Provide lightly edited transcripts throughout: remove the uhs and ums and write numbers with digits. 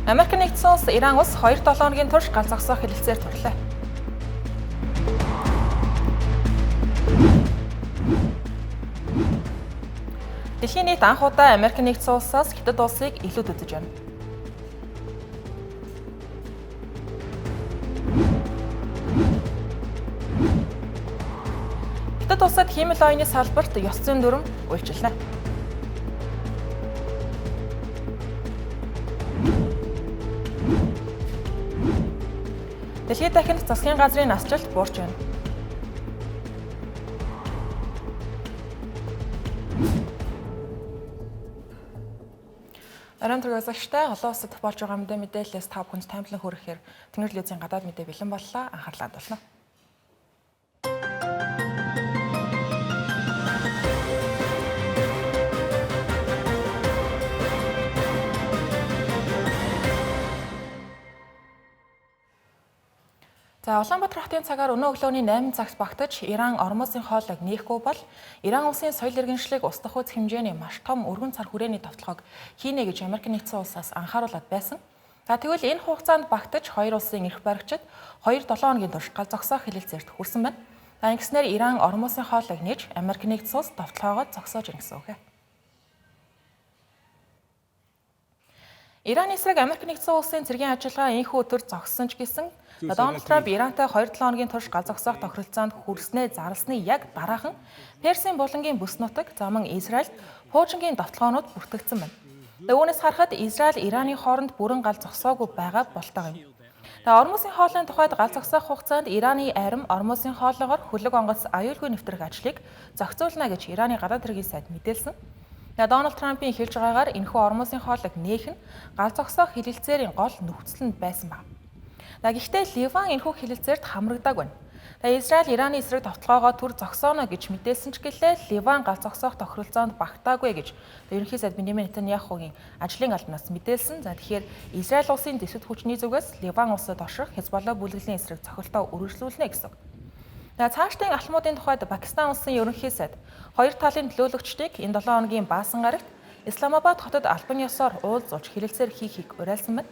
Америк нэгдсэн улс Иран улс 2-7 хоногийн турш галз зогсоох хэлэлцээр турлаа. Дэлхийн нийт анх удаа Америк нэгдсэн улсаас Хятад улсыг илүүд үзэж байна. Хятад улсад хиймэл оюуны салбарт ёс зүйн дүрм үйлчилнэ. Дэлхийд дахинд засгийн газрын насжилт буурч байна. Орон төгөөсөгчтэй олон улсад болж байгаа мэдээлэлээс та бүхэнд таймтлан хүрэхээр Тэнгэр телевизийн гадаад мэдээ бэлэн боллоо. Анхаарлаа хандуулна. За Улаанбаатар хотын цагаар өнөө өглөөний 8 цагт багтаж Иран ормосын хоолойг нээхгүй бол Иран улсын соёл иргэншлиг устдах үз хэмжээний маш том өргөн цар хүрээний товтлогыг хийнэ гэж Америк нэгдсэн улсаас анхааруулад байсан. За тэгвэл энэ хугацаанд багтаж хоёр улсын эрх баригчид 2-7 хоногийн турш гал зогсоох хэлэлцээрт хүрсэн байна. За ингэснээр Иран ормосын хоолойг нээж Америк нэгдсэн улс товтлогоо зогсоож ирнэ гэсэн үг. Ираны эсрэг Америк нэгдсэн улсын цэргийн ажиллагаа энэхүү өдөр зогссон ч гэсэн Дональд Трамп Ирантай 2-7 хоногийн турш гал зогсоох тохиролцоонд хүрснээ зарлсны яг дараахан Персийн булангийн бүс нутаг заман Израильд пуужингийн довтлогоонууд бүртгэгдсэн байна. Үүнээс харахад Израиль Ираны хооронд бүрэн гал зогсоогүй байгаа болтойгоо юм. Ормосын хоолойн тухайд гал зогсоох хугацаанд Ираны арим ормосын хоолойгоор хөлөг онгоц аюулгүй нэвтрэх ажлыг зохицуулна гэж Ираны гадаад хэргийн сайд мэдээлсэн. Дональд Трампын хэлж байгаагаар энэхүү ормосын хоолойг нээх нь гал зогсоох хэлэлцээрийн гол нөхцөл нь байсан байна. Гэхдээ Ливан энэхүү хэлэлцээрт хамрагдааг байна. Израиль Ираны эсрэг товтлогоогоо түр зогсооно гэж мэдээлсэн ч гэлээ Ливан гал зогсоох тохиролцоонд багтаагүй гэж ерөнхий сайд Беньямин Нетаньяхугийн ажлын албанаас мэдээлсэн. За тэгэхээр Израиль улсын дэвсгэр хүчний зүгээс Ливан улсад орших Хизболла бүлэглэлийн эсрэг цохилтоо үргэлжлүүлнэ гэсэн. Цаашдын алхмуудын тухайд Пакистан улсын ерөнхий сайд хоёр талын төлөөлөгчдийг энэ 7 хоногийн баасан гарагт Исламабад хотод албан ёсоор уулзуулж хэлэлцээр хийхийг уриалсан байна.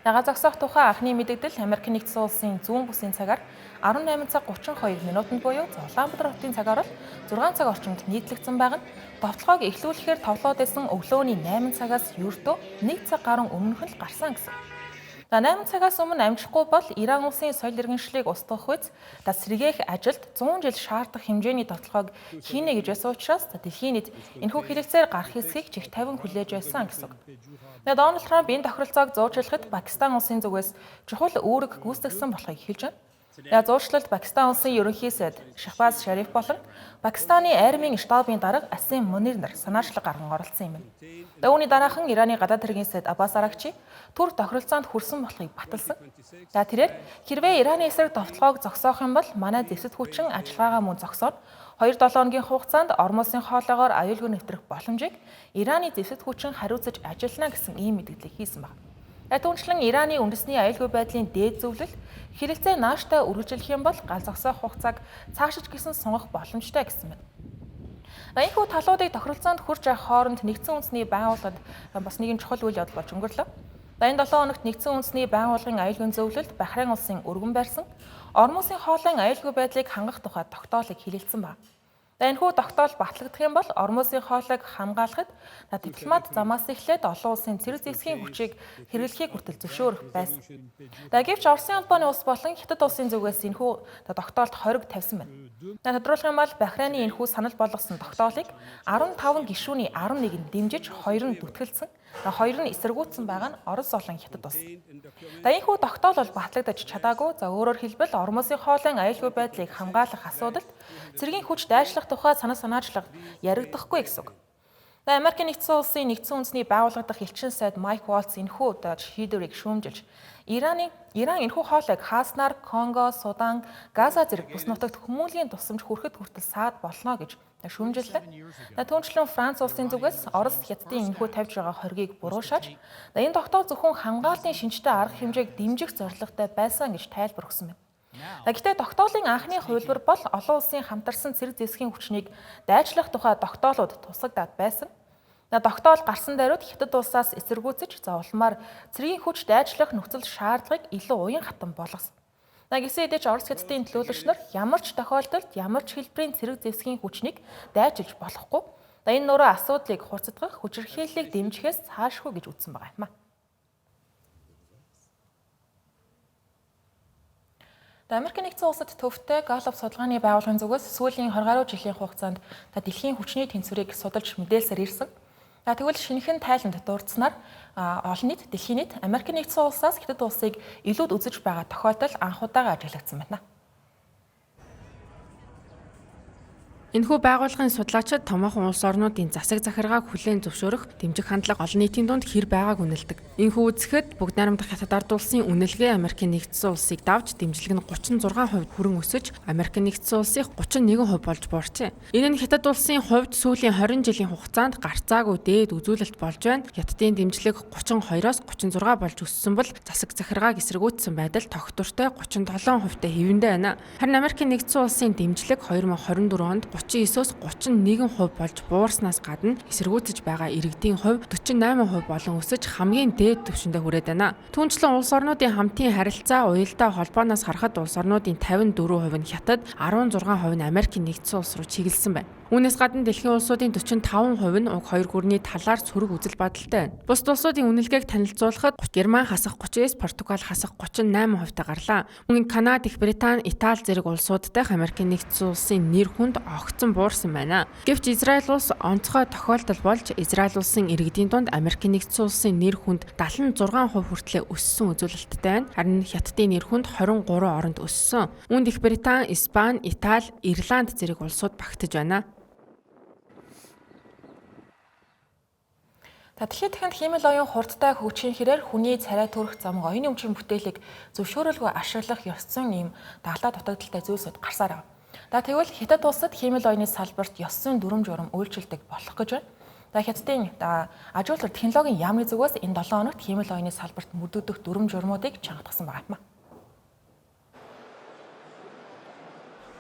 Гал зогсоох тухай анхны мэдэгдэл Америк нэгдсэн улсын зүүн бүсийн цагаар 18 цаг 32 минутанд буюу Улаанбаатар хотын цагаар бол 6 цаг орчимд нийтлэгдсэн байгаа нь товтлогоог эхлүүлэхээр товлоод байсан өглөөний 8 цагаас ердөө 1 цаг гаруй өмнөх нь гарсан гэсэн. 8 цагаас өмнө амжихгүй бол Иран улсын соёл иргэншлиг устгах үз сэргээх ажилд 100 жил шаардах хэмжээний товтлогоог хийнэ гэж байсан учраас дэлхийн нийт энэхүү хэлэлцээр гарах эсхийг чих тавин хүлээж байсан гэсэн. Дональд Трамп энэ тохиролцоог зуучлахад Пакистан улсын зүгээс чухал үүрэг гүйцэтгэсэн болохыг хэлж байна. Зуучлалд Пакистан улсын ерөнхий сайд Шахбаз Шариф болон Пакистаны армийн штабын дарга Асим Мунир нар санаачлаг гарган оролцсон юм байна. Үүний дараахан Ираны гадаад хэргийн сайд Аббас Аракчи түр тохиролцоонд хүрсэн болохыг баталсан. Тэрээр хэрвээ Ираны эсрэг товтлогоог зогсоох юм бол манай дэвсгэр хүчин ажиллагаагаа мөн зогсоод 2-7 хоногийн хугацаанд ормосын хоолойгоор аюулгүй нэвтрэх боломжийг Ираны дэвсгэр хүчин хариуцаж ажиллана гэсэн ийм мэдээлэл хийсэн байна. Түүнчлэн Ираны үндэсний аюулгүй байдлын дээд зөвлөл хэлэлцээ нааштай үргэлжлэх юм бол гал зогсоох хугацааг цаашиж гисэн сунгах боломжтой гэсэн байна. Энэхүү талуудыг тохиролцоонд хүрч явах хооронд нэгдсэн үндэсний байгууллагад бас нэгэн чухал үйл явдал болж өнгөрлөө. Энэ 7 хоногт нэгдсэн үндэсний байгууллагын аюулгүй зөвлөлд Бахрейн улсын өргөн барьсан ормосын хоолойн аюулгүй байдлыг хангах тухай тогтоолыг хэлэлцсэн байна. Энэхүү тогтоол батлагдах юм бол ормосын хоолойг хамгаалахад дипломат замаас эхлээд олон улсын цэрэг зэвсгийн хүчийг хэрэглэхийг хүртэл зөвшөөрөх байсан. Гэвч Оросын албаны улс болон Хятад улсын зүгээс энэхүү тогтоолд хориг тавьсан байна. Тодорхойлох юм бол Бахрейны энэхүү санал болгосон тогтоолыг 15 гишүүний 11 нь дэмжиж 2 нь дүтгэлсэн. 2 нь эсэргүүцсэн байгаа нь Орос болон Хятад улс. Энэхүү тогтоол бол батлагдаж чадаагүй. Өөрөөр хэлбэл ормосын хоолойн аюулгүй байдлыг хамгаалах асуудалд цэргийн хүч дайшлах тухай санаачлага яригдахгүй гэсэн үг. Америк нэгдсэн улсын нэгдсэн үндэсний байгууллага дахь элчин сайд Майк Валц энэхүү шийдвэрийг шүүмжилж Иран энэхүү хоолойг хааснаар Конго, Судан, Газа зэрэг бүс нутагт хүмүүнлэгийн тусламж хүрэхэд хүртэл саад болно гэж шүүмжиллээ. Түүнчлэн Франц улсын зүгээс Орос Хятадын энэхүү тавьж байгаа хоргийг буруушааж энэ тогтоол зөвхөн хамгаалтын шинжтэй арга хэмжээг дэмжих зорилготой байсан гэж тайлбар өгсөн байна. Гэхдээ тогтоолын анхны хувилбар бол олон улсын хамтарсан цэрэг зэвсгийн хүчнийг дайчлах тухай тогтоолууд тусагдаад байсан. Тогтоол гарсан даруйд Хятад улсаас эсэргүүцэж улмаар цэргийн хүч дайчлах нөхцөл шаардлагыг илүү уян хатан болгосон. Гэсэн хэдий ч Орос хятадын төлөөлөгч нар ямар ч тохиолдолд ямар ч хэлбэрийн цэрэг зэвсгийн хүчнийг дайчилж болохгүй. Энэ нөрөө асуудлыг хурцдах хүчирхийллийг дэмжихээс цаашгүй гэж үзсэн байгаа юм. Америкийн нэгдсэн улсад төвтэй Галлоп судалгааны байгууллагын зүгээс сүүлийн 20 гаруй жилийн хугацаанд дэлхийн хүчний тэнцвэрийг судалж мэдээлсээр ирсэн. Тэгвэл шинэхэн тайланд дурдсанаар олон нийт, дэлхийн нийт Америкийн нэгдсэн улсаас Хятад улсыг илүүд үзэж байгаа тохиолдол анх удаага ажиглагдсан байна. Энэхүү байгууллагын судлаачид томоохон улс орнуудын засаг захиргааг хүлээн зөвшөөрөх дэмжих хандлага олон нийтийн дунд хэр байгааг үнэлдэг. Энэхүү үзэхэд бүгд найрамдах Хятад ард улсын үнэлгээ Америкийн нэгдсэн улсыг давж дэмжлэг нь 36% хүрэн өсөж Америкийн нэгдсэн улсыг 31% болж буурчээ. Энэ нь Хятад улсын хувьд сүүлийн 20 жилийн хугацаанд гарцаагүй дээд үзүүлэлт болж байна. Хятадын дэмжлэг 32-оос 36 болж өссөн бол засаг захиргааг эсэргүүцсэн байдал тогтвортой 37%-тэй хэвэндээ байна. Харин Америкийн нэгдсэн улсын дэмжлэг 2024 онд 39-оос 31% болж буурснаас гадна эсэргүүцэж байгаа иргэдийн хувь 48% болон өсөж хамгийн дээд түвшиндээ хүрээд байна. Түүнчлэн улс орнуудын хамтын харилцаа уялдаа холбооноос харахад улс орнуудын 54% нь Хятад, 16% нь Америкийн нэгдсэн улс руу чиглэсэн байна. Үүнээс гадна дэлхийн улсуудын 45% нь уг хоёр гүрний талаар сөрөг үзэл бодолтой байна. Бусад улсуудын үнэлгээг танилцуулахад Герман хасах 39, Португал хасах 38% та гарлаа. Мөн Канада, Их Британи, Итали зэрэг улсуудтай Америкийн нэгдсэн улсын нэр хүнд огцон буурсан байна. Гэвч Израиль улс онцгой тохиолдол болж Израиль улсын иргэдийн дунд Америкийн нэгдсэн улсын нэр хүнд 76% хүртлээр өссөн үзүүлэлттэй байна. Харин Хятадын нэр хүнд 23 оронд өссөн. Үүнд Их Британи, Испани, Итали, Ирланд зэрэг улсууд багтаж байна. Дэлхийд дахинд хиймэл оюун хурдтай хөгжихийн хэрээр хүний царай төрөх зам оюуны өмчийн бүтээлийг зөвшөөрөлгүй ашиглах ёс зүйн ийм даглаа дутагдaltaй зүйлсүүд гарсаар байна. Тэгвэл Хятад улсад хиймэл оюуны салбарт ёс зүйн дүрм журам үйлчилдэг болох гэж байна. Хятадын аж үйлдвэр технологийн яамны зүгээс энэ 7 хоногт хиймэл оюуны салбарт мөрдөгдөх дүрм журмуудыг чангатгсан байна.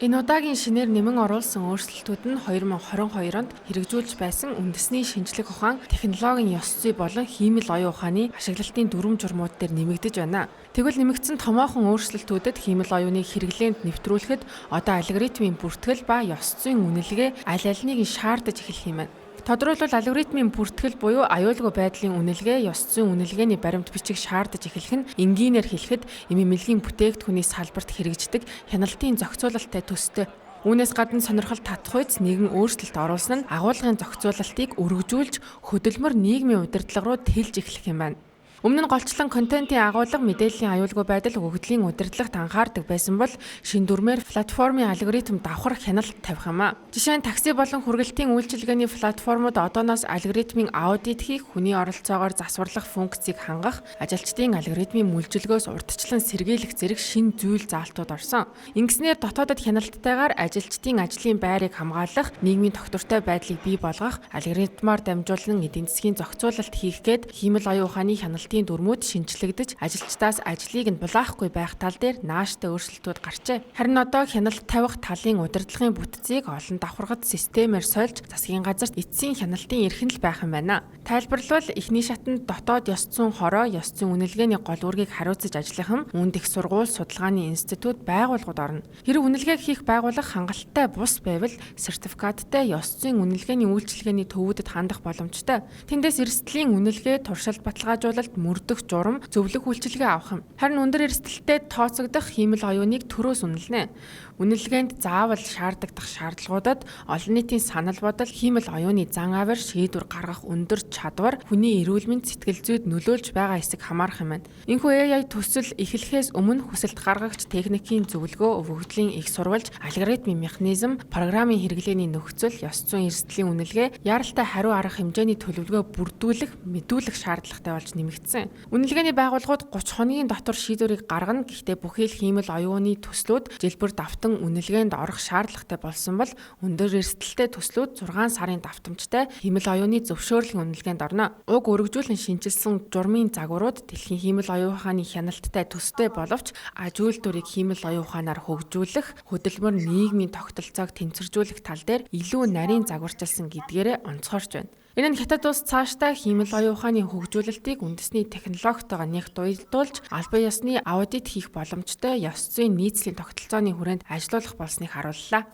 Энэ удаагийн шинээр нэмэн оруулсан өөрчлөлтүүд нь 2022 онд хэрэгжүүлж байсан үндэсний шинжлэх ухаан, технологийн ёс зүй болон хиймэл оюун ухааны ашиглалтын дүрм журмууд дээр нэмэгдэж байна. Тэгвэл нэмэгдсэн томоохон өөрчлөлтүүдэд хиймэл оюуныг хэрэглээнд нэвтрүүлэхэд одоо алгоритмын бүртгэл ба ёс зүйн үнэлгээ аль алиныг шаардаж эхэлэх юм байна. Тодорхойлбол алгоритмын бүртгэл буюу аюулгүй байдлын үнэлгээ, ёс зүйн үнэлгээний баримт бичиг шаардаж эхлэх нь энгийнээр хэлэхэд эмэмэлгийн бүтээгдэхүүний салбарт хэрэгждэг хяналтын зохицуулалттай төстэй. Үүнээс гадна сонирхол татах үйс нэгэн өөрчлөлт оруулсан нь агуулгын зохицуулалтыг өргөжүүлж хөдөлмөр нийгмийн удирдлага руу тэлж эхлэх юм байна. Өмнө нь голчлон контентын агуулга мэдээллийн аюулгүй байдал өгөгдлийн удирдлагт анхаардаг байсан бол шин дүрмээр платформын алгоритм давхар хяналт тавих юм а. Жишээ нь такси болон хүргэлтийн үйлчилгээний платформуд одооноос алгоритмын аудит хийх, хүний оролцоогоор засварлах функцийг хангах, ажилчдын алгоритмын мүлжилгөөс урдчлан сэргийлэх зэрэг шин зүйл заалтууд орсон. Ингэснээр дотоодод хяналттайгаар ажилчдын ажлын байрыг хамгаалах, нийгмийн тогтвортой байдлыг бий болгох, алгоритмаар дамжуулан эдийн засгийн зохицуулалт хийх гээд хиймэл оюун ухааны хяналт дүрмүүд шинжлэгдэж ажилчдаас ажлыг нь булаахгүй байх тал дээр нааштай өөрчлөлтүүд гарчээ. Харин одоо хяналт тавих талын удирдлагын бүтцийг олон давхаргад системээр сольж засгийн газарт эцсийн хяналтын эрхэм л байх юм байна. Тайлбарлавал эхний шатанд дотоод ёс зүйн хороо, ёс зүйн үнэлгээний гол үүргийг хариуцаж ажиллах үүнд их сургууль, судалгааны институт, байгууллагууд орно. Хэрэг үнэлгээг хийх байгууллага хангалттай бус байвал сертификаттай ёс зүйн үнэлгээний үйлчилгээний төвүүдэд хандах боломжтой. Тэндээс эрсдлийн үнэлгээ, туршилт баталгаажуулалт, мөрдөх журам, зөвлөх үйлчилгээ авах юм. Харин өндөр эрсдэлтэй тооцогдох хиймэл оюуныг төрөөс үнэлнэ. Үнэлгээнд заавал шаардлагадах шаардлагуудад олон нийтийн санал бодол, хиймэл оюуны зан авир, шийдвэр гаргах өндөр чадвар, хүний эрүүл мэнд, сэтгэл зүйд нөлөөлж байгаа эсэг хамаарах юм байна. Энэхүү AI төсөл эхлэхээс өмнө хүсэлт гаргагч техникийн зөвлөгөө, өвөгдлийн их сурвалж, алгоритмын механизм, программын хэрэглээний нөхцөл, ёс зүйн эрсдлийн үнэлгээ, яаралтай хариу арга хэмжээний төлөвлөгөө бүрдүүлэх, мэдүүлэх шаардлагатай болж нэмэгдсэн. Үнэлгээний байгууллагууд 30 хоногийн дотор шийдвэрийг гаргана. Гэхдээ бүхий л хиймэл оюуны төслүүд жил бүр давтан үнэлгээнд орох шаардлагатай болсон бол өндөр эрсдэлтэй төслүүд 6 сарын давтамжтай хиймэл оюуны зөвшөөрлөгийн үнэлгээнд орно. Уг өргөжүүлэн шинжилсэн журмын загварууд дэлхийн хиймэл оюун ухааны хяналттай төстэй боловч аж үйлдвэрийг хиймэл оюун ухаанаар хөгжүүлэх, хөдөлмөр нийгмийн тогтолцоог тэнцвэржүүлэх тал дээр илүү нарийн загварчилсан гэдгээрээ онцгойрч байна. Энэ нь Хятад улс цаашдаа хиймэл оюун ухааны хөгжүүлэлтийг үндэсний технологитойгоо нэгт уялдуулж албан ёсны аудит хийх боломжтой ёс зүйн нийцлийн тогтолцооны хүрээнд ажиллах болсныг харууллаа.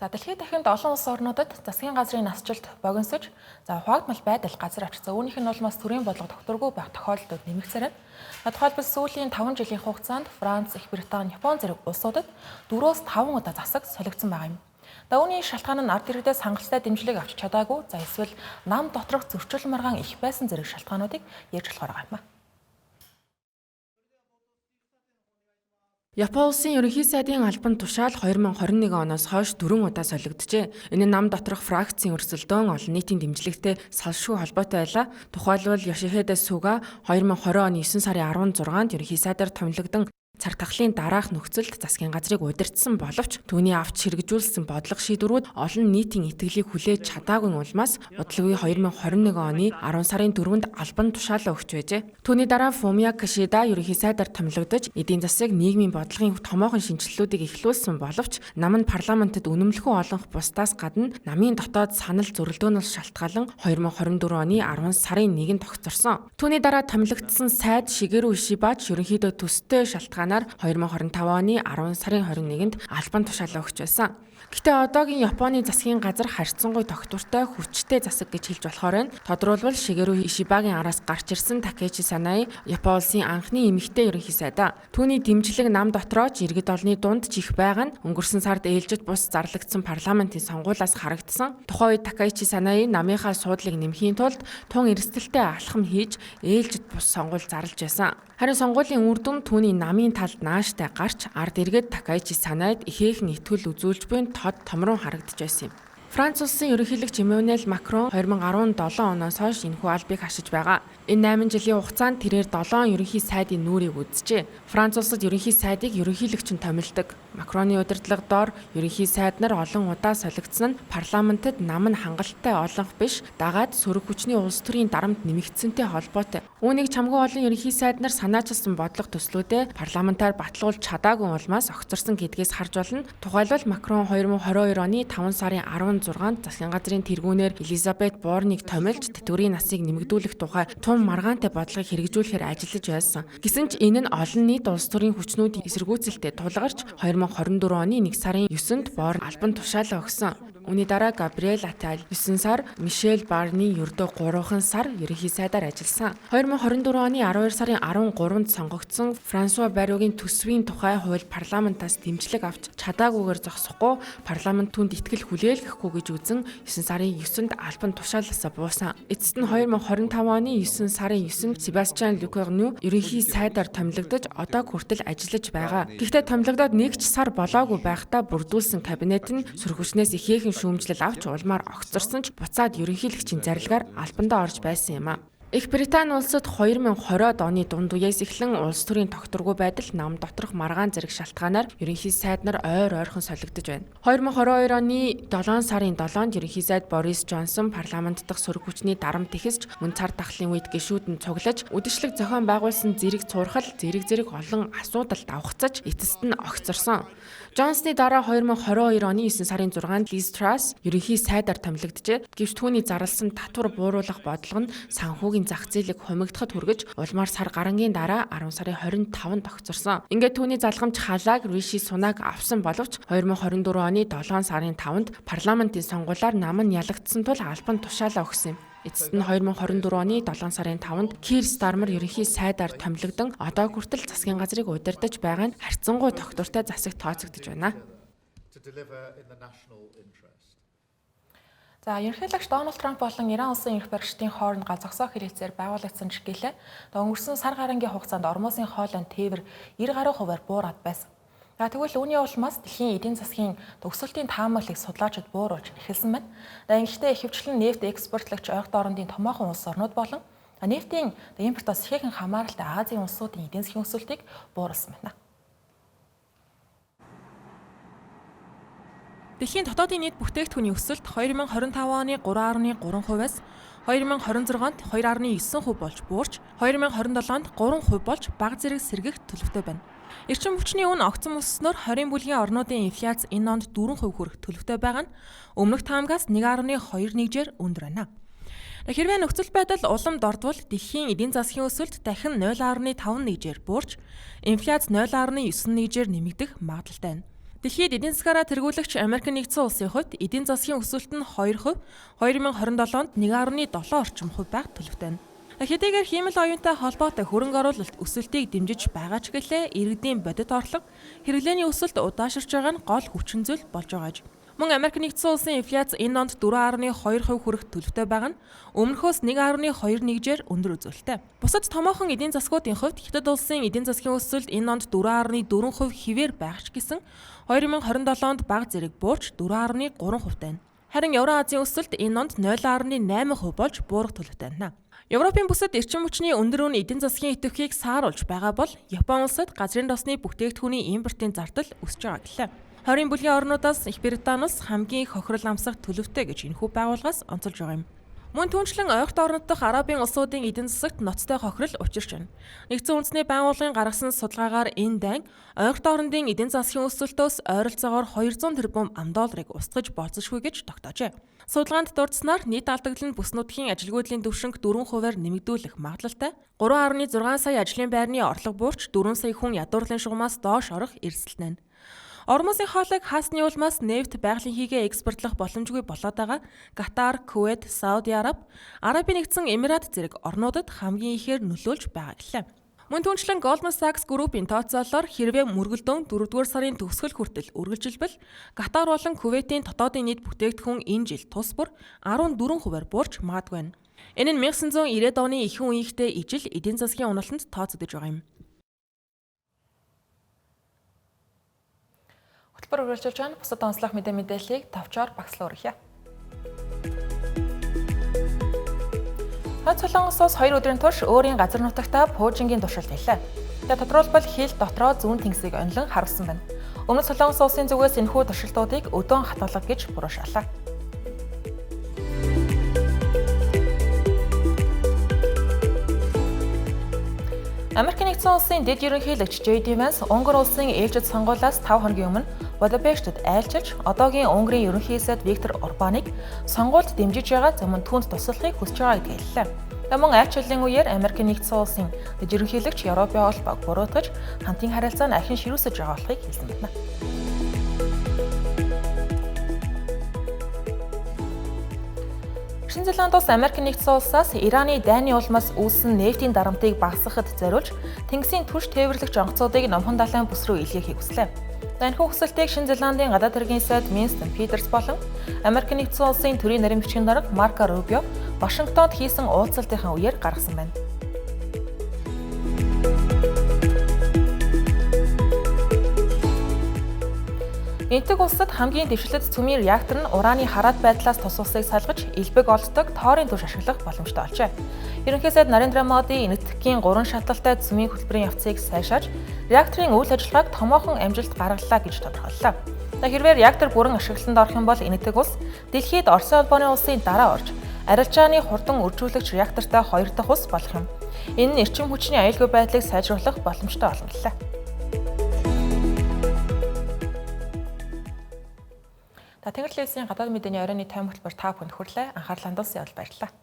За дэлхийд дахинд олон улс орнуудад засгийн газрын насжилт богиносж хуваагдмал байдал газар очиж үүнийх нь улмаас төрийн бодлого тогтворгүй байх тохиолдлууд нэмэгцээр байна. Тодорхойлбол сүүлийн 5 жилийн хугацаанд Франц, Их Британи, Япон зэрэг улсуудад 4-5 удаа засаг солигдсон байгаа юм. Үүний шалтгаан нь ард иргэдээс хангалттай дэмжлэг авч чадаагүй, эсвэл нам доторх зөрчил маргаан их байсан зэрэг шалтгаануудыг ярьж болохоор байгаа юм. Япон улсын ерөнхий сайдын албан тушаал 2021 оноос хойш 4 удаа солигджээ. Энэ нам доторх фракцийн өрсөлдөөн олон нийтийн дэмжлэгтэй салшгүй холбоотой байлаа. Тухайлбал Йошихиде Суга 2020 оны 9 сарын 16-нд ерөнхий сайдаар томилогдсон цар тахлын дараах нөхцөлд засгийн газрыг удирдсан боловч түүний авч хэрэгжүүлсэн бодлого шийдвэрүүд олон нийтийн итгэлийг хүлээж чадаагүй улмаас удалгүй 2021 оны 10 сарын 4-нд албан тушаалаа өгч байжээ. Түүний дараа Фумиа Кишида ерөнхий сайдаар томилогдож эдийн засаг нийгмийн бодлогын томоохон шинжилэлүүдийг эхлүүлсэн боловч нам нь парламентод үнэмлэхүй олонх бусдаас гадна намын дотоод санал зөрөлдөөнөөс шалтгаалan 2024 оны 10 сарын 1-нд тогтворсон. Түүний дараа томилогдсон сайд Шигеру Ишибач ерөнхийдөө төстэй шалтгаанаар 2025 оны 10 сарын 21-нд албан тушаалаа өгч байсан. Гэхдээ одоогийн Японы засгийн газар харьцангуй тогтвортой хүчтэй засаг гэж хэлж болохоор нь тодруулбал Шигеру Ишибагийн араас гарч ирсэн Такеичи Санаи Япон улсын анхны эмэгтэй ерөнхий сайдаа. Түүний дэмжлэг нам дотроо ч иргэд олны дунд чих байгаа нь өнгөрсөн сард ээлжид бус зарлагдсан парламентын сонгуулиас харагдсан. Тухайн үед Такеичи Санаи намынхаа суудлыг нэмхийн тулд тун эрсдэлтэй алхам хийж ээлжид бус сонгуул зарлаж байсан. Харин сонгуулийн үр дүн түүний намын талд нааштай гарч ард иргэд Такеичи Санаид ихээхэн итгэл үзүүлж буй тод томрон харагдаж байсан юм. Франц улсын ерөнхийлөгч Эммануэль Макрон 2017 оноос хойш энэхүү албыг хашиж байгаа. Энэ 8 жилийн хугацаанд тэрээр 7 ерөнхий сайдын нүрийг үзжээ. Франц улсад ерөнхий сайдыг ерөнхийлөгч нь томилдог. Макроны удирдлага доор ерөнхий сайд нар олон удаа солигдсон нь парламентод нам нь хангалттай олонх биш, дагаад сөрөг хүчний улс төрийн дарамт нэмэгдсэнтэй холбоотой. Үүнийг чамгүй олон ерөнхий сайд нар санаачилсан бодлого төслүүдээ парламентаар батлуулж чадаагүй улмаас огцорсон гэдгээс харж болно. Тухайлбал Макрон 2022 оны 5 сарын 16-нд засгийн газрын тэргүүнээр Элизабет Борныг томилж тэтгэврийн насыг нэмэгдүүлэх тухай тун маргаантай бодлогыг хэрэгжүүлэхээр ажиллаж байсан. Гэсэн ч энэ нь олон нийт улс төрийн хүчнүүд эсэргүүцэлтэй тулгарч 2024 оны 1 сарын 9-нд Борн албан тушаалаа өгсөн. Үүний дараа Габриэль Атал 9 сар, Мишель Барни ердөө 3 сар ерөнхий сайдаар ажилласан. 2024 оны 12 сарын 13-нд сонгогдсон Франсуа Бариогийн төсвийн тухай хууль парламентаас дэмжлэг авч чадаагүйгээр зогсохгүй парламент түнд итгэл хүлээлгэхгүй гэж үзэн 9 сарын 9-нд албан тушаалаасаа буусан. Эцэст нь 2025 оны 9 сарын 9-нд Себастьян Лекорну ерөнхий сайдаар томилогдож одоо хүртэл ажиллаж байгаа. Гэхдээ томилогдоод нэг ч сар болоогүй байхдаа бүрдүүлсэн кабинет нь сөргөчнөөс ихээхэн шүүмжлэл авч улмаар огцорсон ч буцаад ерөнхийлөгчийн зарилгаар албандаа орж байсан юм а. Их Британи улсад 2020 оны дунд үеэс эхлэн улс төрийн тогтворгүй байдал нам доторх маргаан зэрэг шалтгаанаар ерөнхий сайд нар ойрхон солигдож байна. 2022 оны 7 сарын 7-нд ерөнхий сайд Борис Джонсон парламент дахь сөрөг хүчний дарамт ихсэж мөн цар тахлын үед гишүүдэнд цуглаж үдэшлэг зохион байгуулсан зэрэг цуурхал зэрэг олон асуудал давхцаж эцэст нь огцорсон. Джонсны дараа 2022 оны 9 сарын 6-нд Лиз Трас ерөнхий сайдаар томилогджээ. Гэвч түүний зарласан татвар бууруулах бодлого нь санхүүгийн зах зээлийг хумигдахад хүргэж улмаар сар гарангийн дараа 10 сарын 25-нд тогтворсон. Ингээд түүний залгамж халааг Риши Сунак авсан боловч 2024 оны 7 сарын 5-нд парламентын сонгуулиар нам нь ялагдсан тул албан тушаалаа өгсөн юм. Эцэст нь 2024 оны 7 сарын 5-нд Кир Стармер ерөнхий сайдаар томилогдсон одоо хүртэл засгийн газрыг удирдах байгаа нь харьцангуй тогтвортой засагт тооцогдож байна. За, ерөнхийлөгч Дональд Трамп болон Иран улсын эрх баригчдын хооронд галзгсоо хэрэгцээр байгуулагдсан жишээлээ өнгөрсөн сар гарангийн хугацаанд ормоосын хоолойн тээвэр 90 гаруй хувиар буураад байсан. Тэгвэл үүний улмаас дэлхийн эдийн засгийн төгсөлтийн таамаглалыг судлаачид бууруулж эхэлсэн байна. Ингэхдээ ихэвчлэн нефт экспортлагч ойролт орондын томоохон улс орнууд болон нефтийн импортоос ихээхэн хамааралтай Азийн улсуудын эдийн засгийн өсөлтийг бууруулсан байна. Дэлхийн дотоодын нийт бүтээгдэхүүний өсөлт 2025 оны 3.3%-аас 2026-нд 2.9% болж буурч 2027-нд 3% болж бага зэрэг сэргэх төлөвтэй байна. Эрчим хүчний үн огцон өсснөөр 20 бүлгийн орнуудын инфляц энэ онд 4% хүрэх төлөвтэй байгаа нь өмнөх таамгаас 1.21-ээр өндөр байна. Хэрвээ нөхцөл байдал улам дордвол дэлхийн эдийн засгийн өсөлт дахин 0.51-ээр буурч инфляц 0.91-ээр нэмэгдэх магадлалтай байна. Дэлхийд эдийн засгаараа тэргүүлэгч Америк нэгдсэн улсын хувьд эдийн засгийн өсөлт нь 2%, 2027-онд 1.7 орчим хувь байх төлөвтэй байна. Хэдийгээр хиймэл оюунтай холбоотой хөрөнгө оруулалт өсөлтийг дэмжиж байгаа ч гэлээ иргэдийн бодит орлого хэрэглээний өсөлт удаашрж байгаа нь гол хүчин зүйл болж байгааж. Мөн Америк нэгдсэн улсын инфляц энэ онд 4.2% хүрэх төлөвтэй байгаа нь өмнөхөөс 1.21-ээр өндөр үзүүлэлттэй. Бусад томоохон эдийн засгуудын хувьд Хятад улсын эдийн засгийн өсөлт энэ онд 4.4% хэвээр байх ч гэсэн 2027 онд бага зэрэг буурч 4.3% байна. Харин Евразийн өсөлт энэ онд 0.8% болж буурах төлөвтэй байна. Европын бүсэд эрчим хүчний өндөр үн эдийн засгийн идэвхийг сааруулж байгаа бол Япон улсад газрын досны бүтээгдэхүүний импортын зардал өсөж байгаа гэлээ. 20 бүлгийн орнуудаас Их Британи улс хамгийн их хохирол амсах төлөвтэй гэж энэхүү байгууллагаас онцолж байгаа юм. Мөн түүнчлэн ойролт орнууд дахь Арабын улсуудын эдийн засагт ноцтой хохирол учирч байна. Нэгдсэн үндэсний байгууллагын гаргасан судалгаагаар энэ дайн ойролт орнуудын эдийн засгийн өсөлтөөс ойролцоогоор 200 тэрбум $, устгаж болзошгүй гэж тогтоожээ. Судалгаанд дурдсанаар нийт алдагдал нь бүс нутгийн ажилгүйдлийн түвшинг 4%-аар нэмэгдүүлэх магадлалтай. 3.6 сая ажлын байрны орлого буурч 4 сая хүн ядуурлын шугамаас доош орох эрсдэл байна. Орон улсын хоолойг хаасны улмаас нефт байгалийн хийгээ экспортлох боломжгүй болоод байгаа Катар, Кувейт, Сауди Араб, Арабын нэгдсэн Эмират зэрэг орнуудад хамгийн ихээр нөлөөлж байгаа гэлээ. Мөн түүнчлэн Goldman Sachs Group-ийн тооцоололоор хэрвээ мөргөлдөөн 4-р сарын төгсгөл хүртэл үргэлжилбэл Катар болон Кувейтийн дотоодын нийт бүтээгдэхүүн энэ жил тус бүр 14%-аар буурч магадгүй байна. Энэ нь 1990-ад оны ихэнх үеийнхтэй ижил эдийн засгийн уналтанд тооцогдож байгаа юм. Хөтөлбөр үргэлжлүүлж байна. Бусад онцлог мэдээллийг товчоор багслан өргөе. Хойд Солонгосоос 2 өдрийн турш өөрийн газар нутагтаа пуужингийн туршилт хийлээ. Тэгээд тодорхойлбол хил дотроо зүүн тэнгисийг онилон харуулсан байна. Өмнөд Солонгос улсын зүгээс энэхүү туршилтуудыг өдөөн хатгалга гэж буруушаалаа. Америк нэгдсэн улсын дэд ерөнхийлөгч JD Vance Унгар улсын ээлжид сонгуулиас 5 хоногийн өмнө Будапештэд айлчилж одоогийн Унгарын ерөнхий сайд Виктор Орбаныг сонгуульд дэмжиж байгаа замун түүнд туслахыг хүсэж байгааг хэллээ. Мөн айлчлалын үеэр Америк нэгдсэн улсын дэд ерөнхийлөгч Европын холбоог буруутгаж хамтын харилцааг ахин ширүүсэж байгаа болохыг хэлсэн байна. Шинэ Зеланд улс Америк нэгдсэн улсаас Ираны дайны улмаас үүссэн нефтийн дарамтыг багасгахад зориулж тэнгисийн түвш тээвэрлэгч онгоцуудыг номхон далайн бүс рүү илгээхийг хүслээ. Энэхүү хүсэлтийг Шинэ Зеландын гадаад хэргийн сайд Winston Peters болон Америк нэгдсэн улсын төрийн нарийн бичгийн дарга Марко Рубио Вашингтонд хийсэн уулзалтынхаа үеэр гаргасан байна. Энэтхэг улсад хамгийн дэвшилтэд цөмийн реактор нь ураны хараат байдлаас тус усыг салгаж элбэг олддог тоорын түвш ашиглах боломжтой болжээ. Ерөнхий сайд Нарендра Моди энэтхэгийн 3 шаталтай цөмийн хөтөлбөрийн явцыг сайшааж реакторын үйл ажиллагааг томоохон амжилт гаргалаа гэж тодорхойллоо. Хэрвээ реактор бүрэн ашиглалтанд орох юм бол энэтхэг улс дэлхийд Оросын холбооны улсын дараа орж арилжааны хурдан үржүүлэгч реактортай 2 дахь улс болох юм. Энэ нь эрчим хүчний аюулгүй байдлыг сайжруулах боломжтой болно гэлээ. Тэнгэр телевизийн гадаад мэдээний оройн тайм хөтөлбөр та бүхэнд хүрлээ. Анхаарлаа хандуулсан явдал баярлалаа.